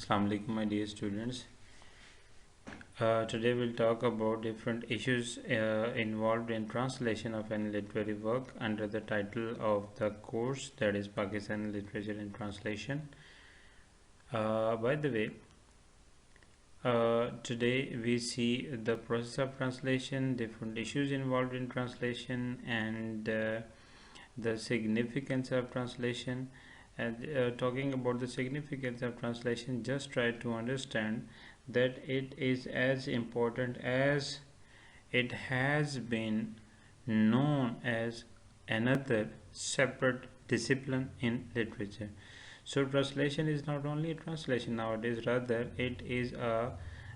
Assalamu alaikum, my dear students. Today we'll talk about different issues involved in translation of any literary work under the title of the course, that is Pakistani Literature in Translation. By the way, today we see the process of translation, different issues involved in translation, and the significance of translation. And talking about the significance of translation, just try to understand that it is as important as it has been known as another separate discipline in literature. So translation is not only a translation nowadays, rather it is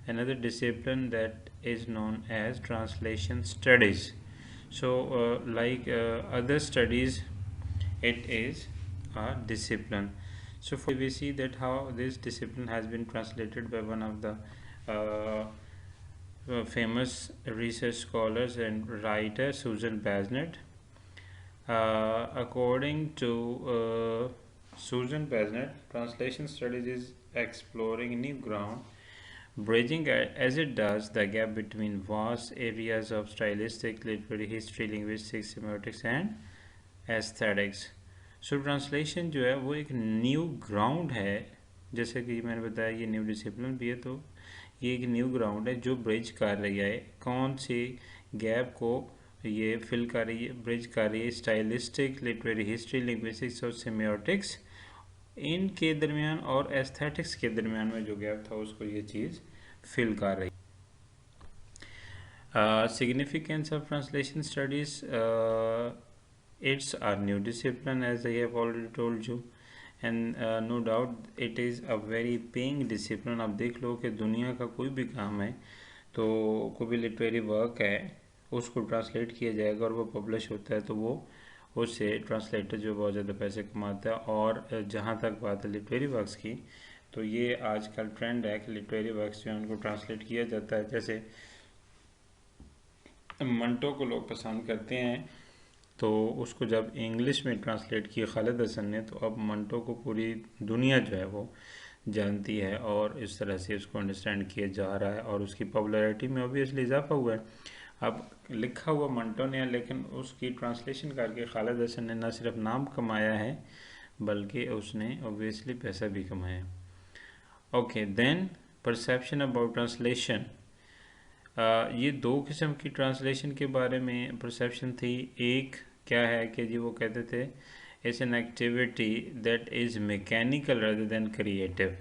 another discipline that is known as translation studies. So like other studies, it is a discipline. So for we see that how this discipline has been translated by one of the famous research scholars and writer, Susan Basnett. According to Susan Basnett, translation studies is exploring new ground, bridging as it does the gap between vast areas of stylistic, literary history, linguistics, semiotics and aesthetics. So translation जो है वो एक new ground है, जैसे कि मैंने बताया ये न्यू डिसिप्लिन भी है, तो ये एक न्यू ग्राउंड है जो ब्रिज कर रही है कौन सी गैप को ये फिल कर रही है, ब्रिज कर रही है स्टाइलिस्टिक, लिटरेरी हिस्ट्री, लिंग्विस्टिक्स और सेमियोटिक्स इनके दरमियान और एस्थेटिक्स के दरमियान में जो गैप था उसको ये चीज़ फिल कर रही है. Significance of translation studies, it's a new discipline as I have already told you, and no doubt it is a very paying discipline. आप देख लो कि दुनिया का कोई भी काम है तो कोई भी लिटरेरी वर्क है उसको ट्रांसलेट किया जाएगा और वो पब्लिश होता है तो वो उससे ट्रांसलेटर जो बहुत ज़्यादा पैसे कमाता है. और जहाँ तक बात है लिटरेरी वर्क्स की, तो ये आजकल ट्रेंड है कि लिटरेरी वर्क्स जो है उनको ट्रांसलेट किया जाता है. जैसे मंटो को लोग पसंद करते हैं तो उसको जब इंग्लिश में ट्रांसलेट किया खालिद हसन ने, तो अब मंटो को पूरी दुनिया जो है वो जानती है और इस तरह से उसको अंडरस्टैंड किया जा रहा है और उसकी पॉपुलैरिटी में ऑब्वियसली इजाफा हुआ है. अब लिखा हुआ मंटो ने है, लेकिन उसकी ट्रांसलेशन करके खालिद हसन ने न सिर्फ नाम कमाया है बल्कि उसने ऑब्वियसली पैसा भी कमाया. Okay, then perception about translation. ये दो किस्म की ट्रांसलेशन के बारे में परसेप्शन थी. एक क्या है कि जी वो कहते थे it's an activity that is mechanical rather than creative.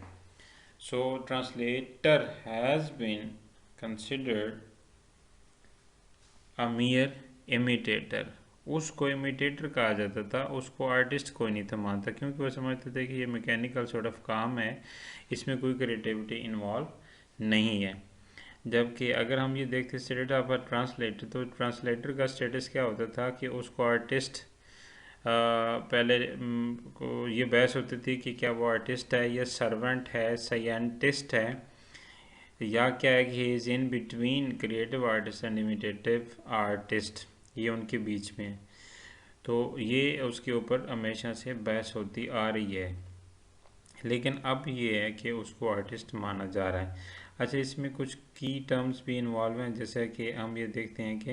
So translator has been considered a mere imitator. उसको इमिटेटर कहा जाता था, उसको आर्टिस्ट कोई नहीं था मानता, क्योंकि वो समझते थे कि ये मैकेनिकल सॉर्ट ऑफ काम है, इसमें कोई क्रिएटिविटी इन्वॉल्व नहीं है. जबकि अगर हम ये देखते स्टेटस ऑफ अ ट्रांसलेटर, तो ट्रांसलेटर का स्टेटस क्या होता था कि उसको आर्टिस्ट पहले को ये बहस होती थी कि क्या वो आर्टिस्ट है या सर्वेंट है, साइंटिस्ट है, या क्या है कि is in between creative artist and imitative artist, ये उनके बीच में है. तो ये उसके ऊपर हमेशा से बहस होती आ रही है, लेकिन अब ये है कि उसको आर्टिस्ट माना जा रहा है. अच्छा, इसमें कुछ की टर्म्स भी इन्वॉल्व हैं, जैसे कि हम ये देखते हैं कि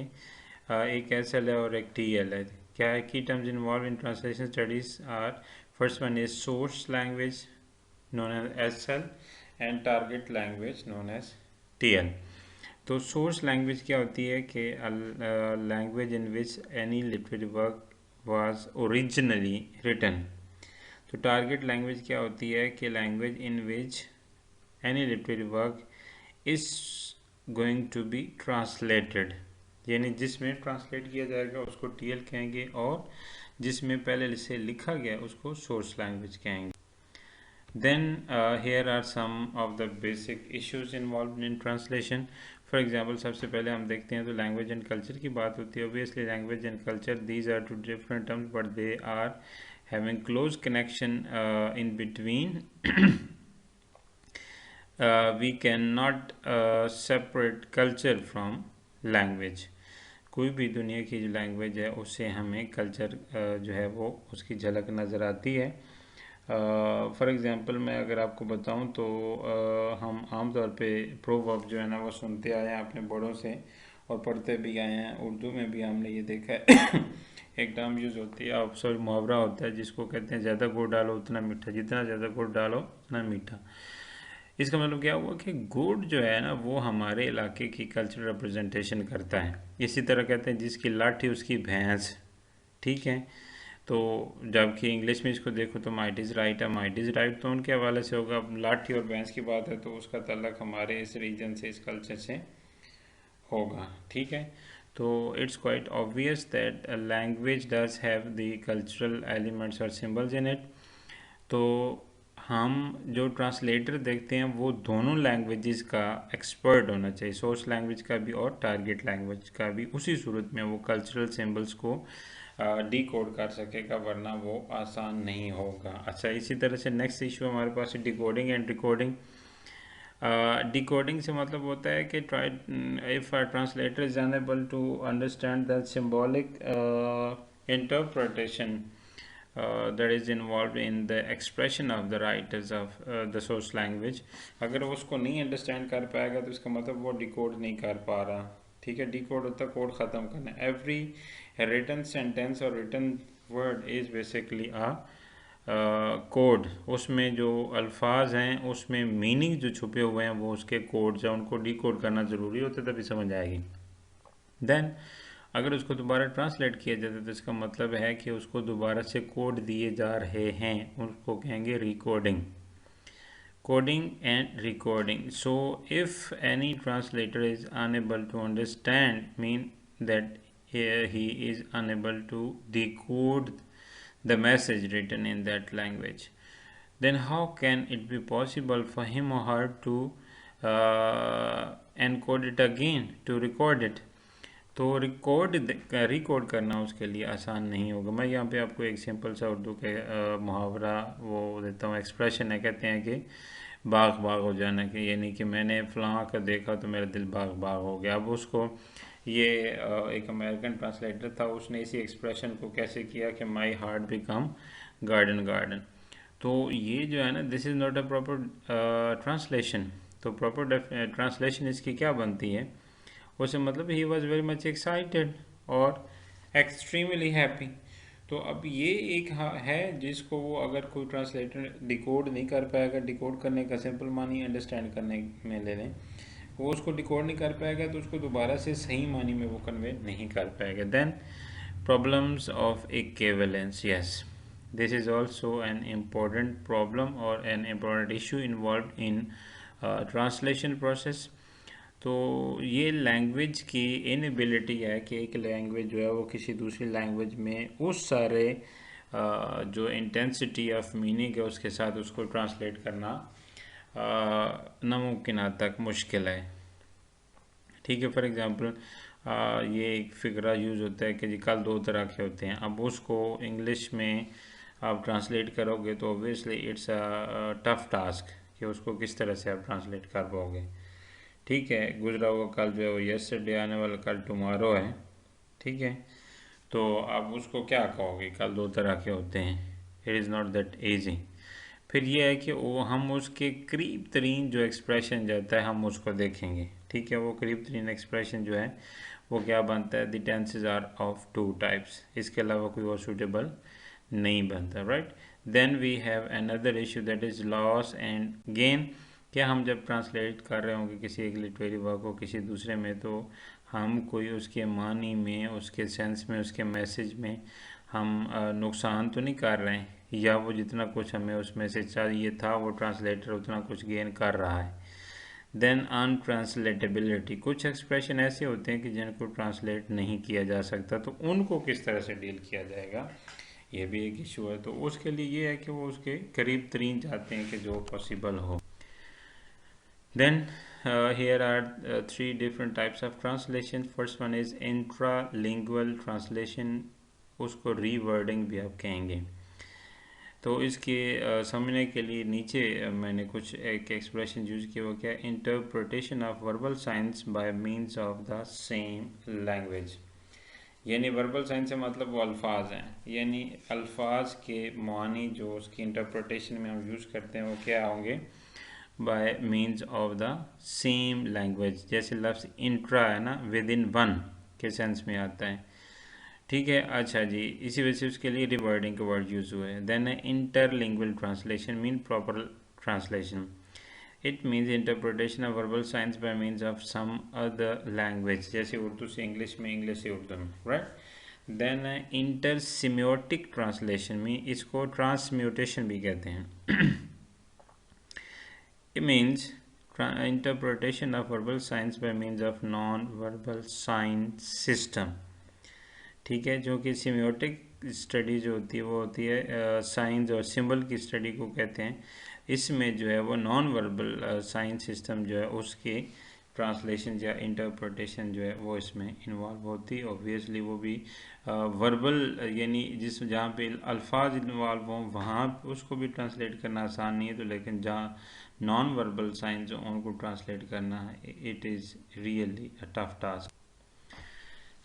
एक एस एल है और एक टी एल है. क्या है की terms involve in translation studies are, first one is source language known as S L and target language known as T L. तो सोर्स लैंग्वेज क्या होती है कि language in which any literary work was originally written. तो target language क्या होती है कि language in which any literary work is going to be translated, यानी जिसमें ट्रांसलेट किया जाएगा उसको टीएल कहेंगे और जिसमें पहले से लिखा गया उसको सोर्स लैंग्वेज कहेंगे. Then here are some of the basic issues involve in translation. For example सबसे पहले हम देखते हैं तो लैंग्वेज एंड कल्चर की बात होती है. Obviously language and culture these are two different terms but they are having close connection in between. We cannot separate culture from language. कोई भी दुनिया की जो लैंग्वेज है उससे हमें कल्चर जो है वो उसकी झलक नज़र आती है. फॉर एग्ज़ाम्पल मैं अगर आपको बताऊं तो हम आमतौर पे प्रोवर्ब जो है ना वो सुनते आए हैं अपने बड़ों से और पढ़ते भी आए हैं। उर्दू में भी हमने ये देखा है एक टर्म यूज़ होती है, आप सॉरी मुहावरा होता है जिसको कहते हैं ज़्यादा गुड़ डालो उतना मीठा, जितना ज़्यादा गुड़ डालो उतना मीठा। इसका मतलब क्या हुआ कि गुड़ जो है ना वो हमारे इलाके की कल्चरल रिप्रेजेंटेशन करता है। इसी तरह कहते हैं जिसकी लाठी उसकी भैंस, ठीक है। तो जबकि इंग्लिश में इसको देखो तो माइट इज़ राइट है, माइट इज़ राइट तो उनके हवाले से होगा। अब लाठी और भैंस की बात है तो उसका ताल्लुक हमारे इस रीजन से, इस कल्चर से होगा, ठीक है। तो it's quite obvious that language does have the cultural elements और सिंबल्स इन इट। तो हम जो ट्रांसलेटर देखते हैं वो दोनों लैंग्वेजेस का एक्सपर्ट होना चाहिए, सोर्स लैंग्वेज का भी और टारगेट लैंग्वेज का भी। उसी सूरत में वो कल्चरल सिंबल्स को डी कोड कर सकेगा, वरना वो आसान नहीं होगा। अच्छा, इसी तरह से नेक्स्ट इशू हमारे पास है डिकोडिंग एंड डिकोडिंग। डिकोडिंग से मतलब होता है कि try if a translator is unable to understand the symbolic interpretation that is involved in the expression of the writers of the source language। अगर वो उसको नहीं अंडरस्टैंड कर पाएगा तो इसका मतलब वो डिकोड नहीं कर पा रहा, ठीक है। डिकोड होता है कोड ख़त्म करना। एवरी रिटन सेंटेंस और written word is basically a code. उसमें जो अल्फाज हैं उसमें मीनिंग जो छुपे हुए हैं वो उसके कोड्स हैं, उनको डिकोड करना ज़रूरी होता है तभी समझ आएगी। देन अगर उसको दोबारा ट्रांसलेट किया जाता है तो इसका मतलब है कि उसको दोबारा से कोड दिए जा रहे हैं, उसको कहेंगे recoding. Coding and recording. So if any translator is unable to understand mean that he is unable to decode the message written in that language, then how can it be possible for him or her to encode it again, to record it? तो record करना उसके लिए आसान नहीं होगा। मैं यहाँ पे आपको एक सिंपल सा उर्दू के मुहावरा वो देता हूँ, एक्सप्रेशन है। कहते हैं कि बाग बाग हो जाना, कि यानी कि मैंने फ़लाँ का देखा तो मेरा दिल बाग बाग हो गया। अब उसको ये एक अमेरिकन ट्रांसलेटर था, उसने इसी एक्सप्रेशन को कैसे किया कि my heart become garden garden. तो ये जो है ना, this is not a proper translation. तो प्रॉपर ट्रांसलेशन इसकी क्या बनती है, उसे मतलब he was very much excited और एक्सट्रीमली हैप्पी। तो अब ये एक है जिसको वो अगर कोई ट्रांसलेटर डिकोड नहीं कर पाएगा, डिकोड करने का सिंपल मानी अंडरस्टैंड करने में ले लें, वो उसको डिकोड नहीं कर पाएगा तो उसको दोबारा से सही मानी में वो कन्वे नहीं कर पाएगा। Then problems of equivalence, yes, this is also an important problem और an important issue involve in translation process. तो ये लैंग्वेज की इनएबिलिटी है कि एक लैंग्वेज जो है वो किसी दूसरी लैंग्वेज में उस सारे जो इंटेंसिटी ऑफ मीनिंग है उसके साथ उसको ट्रांसलेट करना नामुमकिन हद तक मुश्किल है, ठीक है। फॉर एग्ज़ाम्पल ये एक फिक्रा यूज़ होता है कि जी कल दो तरह के होते हैं। अब उसको इंग्लिश में आप ट्रांसलेट करोगे तो obviously it's a tough task कि उसको किस तरह से आप ट्रांसलेट कर पाओगे, ठीक है। गुजरा हुआ कल जो है वो यस्टरडे, आने वाला कल टुमारो है, ठीक है। तो आप उसको क्या कहोगे, कल दो तरह के होते हैं, it is not that easy. फिर ये है कि वो हम उसके करीब तरीन जो एक्सप्रेशन जाता है हम उसको देखेंगे, ठीक है। वो करीब तरीन एक्सप्रेशन जो है वो क्या बनता है, the tenses are of two types, इसके अलावा कोई और सूटेबल नहीं बनता, right. Then we have another issue that is loss and gain. क्या हम जब ट्रांसलेट कर रहे होंगे किसी एक लिटरेरी वर्क को किसी दूसरे में, तो हम कोई उसके मानी में, उसके सेंस में, उसके मैसेज में हम नुकसान तो नहीं कर रहे हैं, या वो जितना कुछ हमें उसमें से चाहिए था वो ट्रांसलेटर उतना कुछ गेन कर रहा है। देन अनट्रांसलेटेबिलिटी, कुछ एक्सप्रेशन ऐसे होते हैं कि जिनको ट्रांसलेट नहीं किया जा सकता, तो उनको किस तरह से डील किया जाएगा, ये भी एक इशू है। तो उसके लिए ये है कि वो उसके करीब तरीन चाहते हैं कि जो पॉसिबल हो। Then here are three different types of translation. First one is intralingual translation, उसको रीवर्डिंग भी आप कहेंगे। तो इसके समझने के लिए नीचे मैंने कुछ एक एक्सप्रेशन यूज किया, वो क्या, interpretation of verbal signs by means of the same language. यानी वर्बल साइंस से मतलब वो अल्फाज हैं, यानी अल्फाज के मानी जो उसकी इंटरप्रिटेशन में हम यूज़ करते हैं वो क्या होंगे, bye means of the same language. जैसे लफ्ज़ इंट्रा है ना, विद इन वन के सेंस में आता है, ठीक है। अच्छा जी, इसी वजह से उसके लिए रिवर्डिंग के वर्ड यूज़ हुए हैं। Then interlingual translation mean proper translation, it means interpretation of verbal signs by means of some other language, जैसे उर्दू से इंग्लिश में, इंग्लिश से उर्दू में, राइट। देन इंटरसिम्योटिक ट्रांसलेशन में, इसको ट्रांसम्यूटेशन भी कहते हैं। It means interpretation of verbal signs by means of non-verbal sign system, ठीक है। जो कि सिम्योटिक स्टडी जो होती है वो होती है साइंस और सिंबल की स्टडी को कहते हैं। इसमें जो है वो नॉन वर्बल साइन सिस्टम जो है उसकी ट्रांसलेशन या इंटरप्रिटेशन जो है वो इसमें इन्वॉल्व होती है। ऑब्वियसली वो भी वर्बल यानी जिस जहाँ पे अल्फाज इन्वॉल्व हों वहाँ उसको भी ट्रांसलेट करना आसान नहीं है, तो लेकिन जहाँ नॉन वर्बल साइंस उनको ट्रांसलेट करना है, it is really a tough task.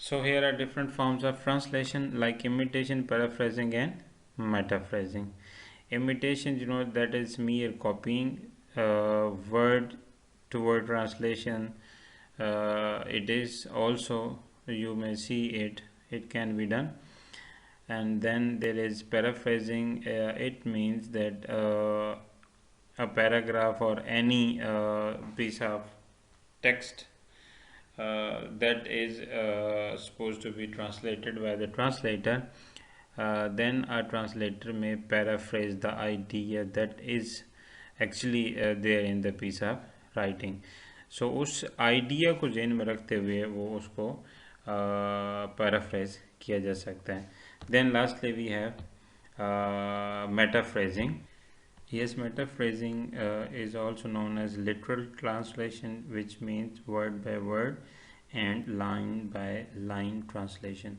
So here are different forms of translation like imitation, paraphrasing and metaphrasing. Imitation, that is mere copying, word to word translation. It is also, you may see it can be done. And then there is paraphrasing. It means that a paragraph or any piece of text that is supposed to be translated by the translator, then a translator may paraphrase the idea that is actually there in the piece of writing. So उस idea को जेन में रखते हुए वो उसको paraphrase किया जा सकता है। Then lastly we have metaphrasing. Yes, metaphrasing is also known as literal translation, which means word by word and line by line translation.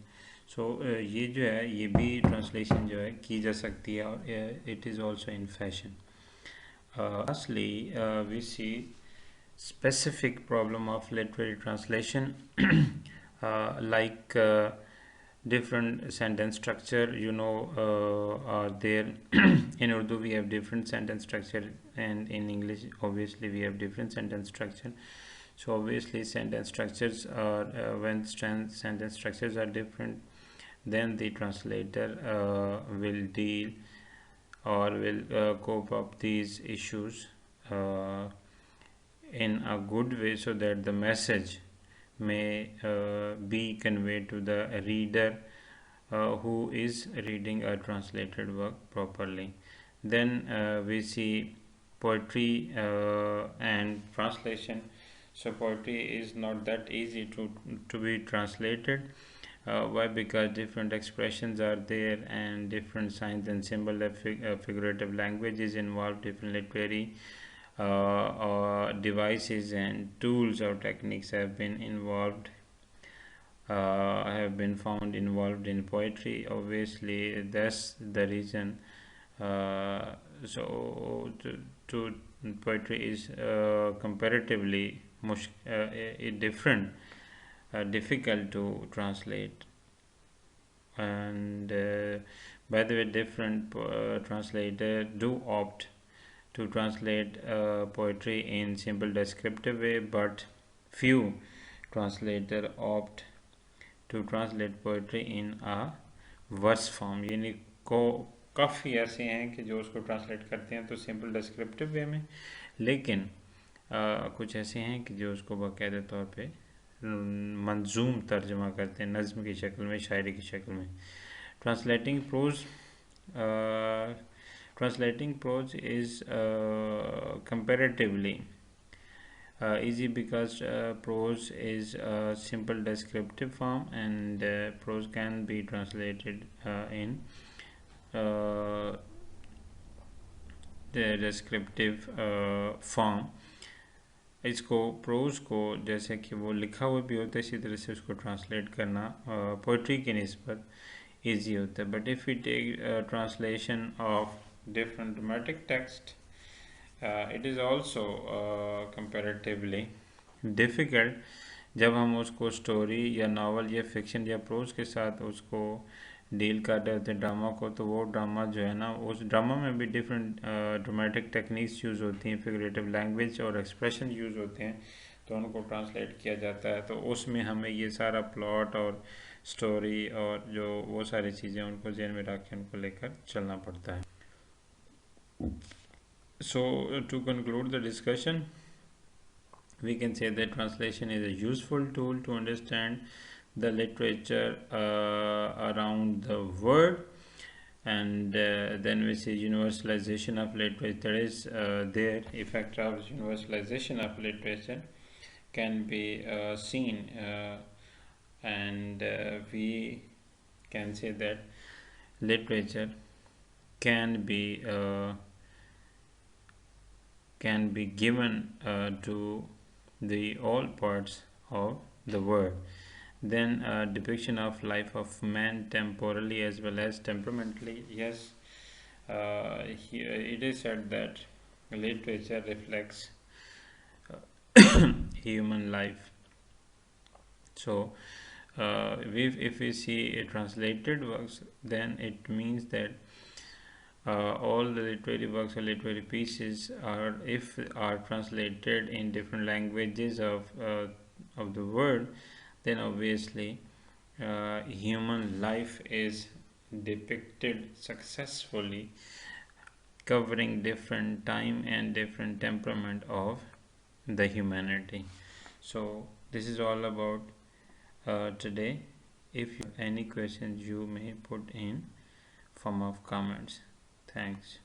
So ये जो है ये भी translation जो है की जा सकती है और it is also in fashion. Lastly, we see specific problem of literary translation like different sentence structure, are there. In Urdu we have different sentence structure, and in English obviously we have different sentence structure. So obviously sentence structures are when sentence structures are different, then the translator will deal or will cope up these issues in a good way, so that the message may be conveyed to the reader who is reading a translated work properly. Then we see poetry and translation. So poetry is not that easy to be translated. Why? Because different expressions are there and different signs and symbol figurative languages involved, different literary devices and tools or techniques have been involved, have been found involved in poetry. Obviously that's the reason. So to poetry is comparatively different, difficult to translate. And by the way, different translator do opt to translate poetry in simple descriptive way, but few translator opt to translate poetry in a verse form, यानी को काफ़ी ऐसे हैं कि जो उसको translate करते हैं तो सिंपल डिस्क्रिप्टिव वे में, लेकिन कुछ ऐसे हैं कि जो उसको बाकायदा तौर पे मंजूम तर्जमा करते हैं, नज़्म की शक्ल में, शायरी की शक्ल में। Translating prose Translating prose is comparatively easy because prose is a simple descriptive form, and prose can be translated in the descriptive form. इसको प्रोज को जैसे कि वो लिखा हुआ भी होता है, इसी तरह से उसको ट्रांसलेट करना पोइट्री की निस्बत ईजी होता है. But if you take translation of different dramatic text, it is also comparatively difficult जब हम उसको स्टोरी या नावल या फिक्शन या प्रोज के साथ उसको डील कर रहे होते हैं ड्रामा को, तो वो ड्रामा जो है ना, उस ड्रामा में भी डिफरेंट ड्रामेटिक टेक्निक्स यूज़ होती हैं, फिगरेटिव लैंग्वेज और एक्सप्रेशन यूज़ होते हैं, तो उनको ट्रांसलेट किया जाता है। तो उसमें हमें ये सारा प्लॉट और स्टोरी और जो वो सारी चीज़ें उनको ज़हन में रख के उनको लेकर चलना पड़ता है। So to conclude the discussion, we can say that translation is a useful tool to understand the literature around the world, and then we see universalization of literature. There is there effect of universalization of literature can be seen, and we can say that literature can be uh, can be given to the all parts of the world. Then depiction of life of man temporally as well as temperamentally. Yes, here it is said that literature reflects human life. So if we see translated works, then it means that all the literary works or literary pieces are, if are translated in different languages of the world, then obviously human life is depicted successfully, covering different time and different temperament of the humanity. So this is all about today. If you have any questions, you may put in form of comments. Thanks.